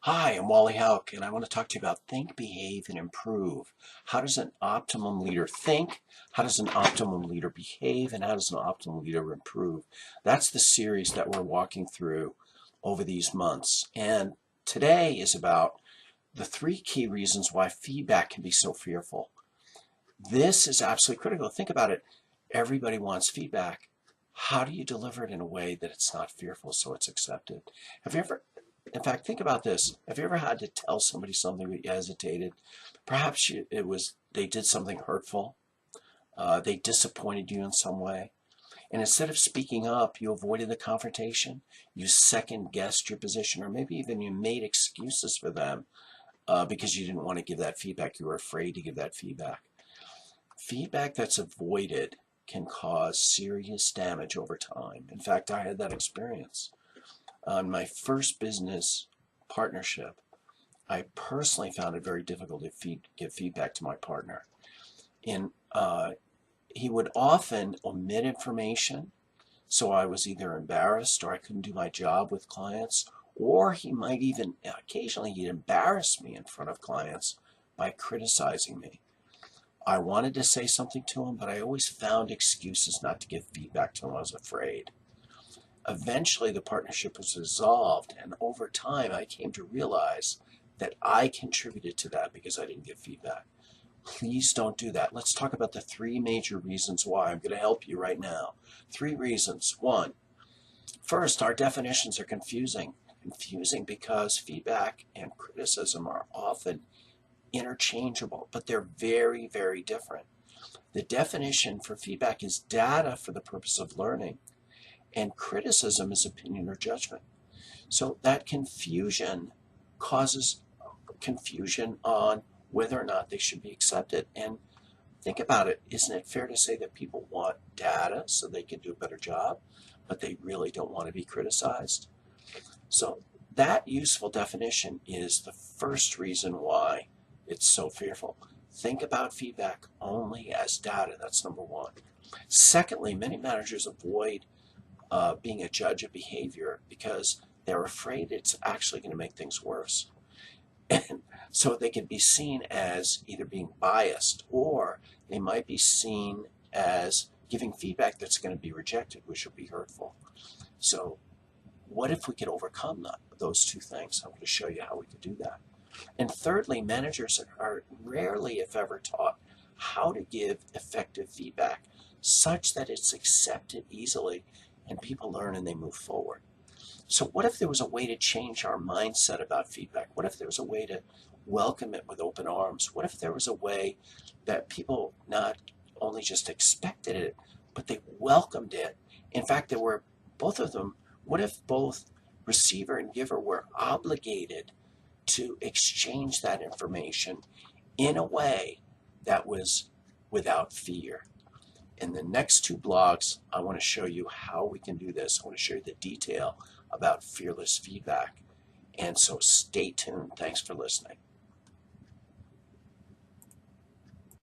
Hi, I'm Wally Hauk, and I want to talk to you about think, behave, and improve. How does an optimum leader think? How does an optimum leader behave? And how does an optimum leader improve? That's the series that we're walking through over these months. And today is about the three key reasons why feedback can be so fearful. This is absolutely critical. Think about it. Everybody wants feedback. How do you deliver it in a way that it's not fearful so it's accepted? Have you ever, in fact, think about this. Have you ever had to tell somebody something but you hesitated? Perhaps it was they did something hurtful. They disappointed you in some way. And instead of speaking up, you avoided the confrontation. You second guessed your position, or maybe even you made excuses for them because you didn't want to give that feedback. You were afraid to give that feedback. Feedback that's avoided can cause serious damage over time. In fact, I had that experience. On my first business partnership, I personally found it very difficult to give feedback to my partner. And he would often omit information, so I was either embarrassed or I couldn't do my job with clients, or he might even occasionally he'd embarrass me in front of clients by criticizing me. I wanted to say something to him, but I always found excuses not to give feedback to him. I was afraid. Eventually, the partnership was dissolved, and over time, I came to realize that I contributed to that because I didn't give feedback. Please don't do that. Let's talk about the three major reasons why. I'm going to help you right now. Three reasons. One, first, our definitions are confusing. Confusing because feedback and criticism are often interchangeable, but they're very, very different. The definition for feedback is data for the purpose of learning, and criticism is opinion or judgment. So that confusion causes confusion on whether or not they should be accepted. And think about it, isn't it fair to say that people want data so they can do a better job, but they really don't want to be criticized? So that useful definition is the first reason why it's so fearful. Think about feedback only as data. That's number one. Secondly, many managers avoid being a judge of behavior because they're afraid it's actually going to make things worse. And so they can be seen as either being biased or they might be seen as giving feedback that's going to be rejected, which will be hurtful. So what if we could overcome those two things? I'm going to show you how we could do that. And thirdly, managers are rarely, if ever, taught how to give effective feedback such that it's accepted easily and people learn and they move forward. So what if there was a way to change our mindset about feedback? What if there was a way to welcome it with open arms? What if there was a way that people not only just expected it, but they welcomed it? In fact, there were both of them. What if both receiver and giver were obligated to exchange that information in a way that was without fear? In the next two blogs, I want to show you how we can do this. I want to show you the detail about fearless feedback. And so stay tuned. Thanks for listening.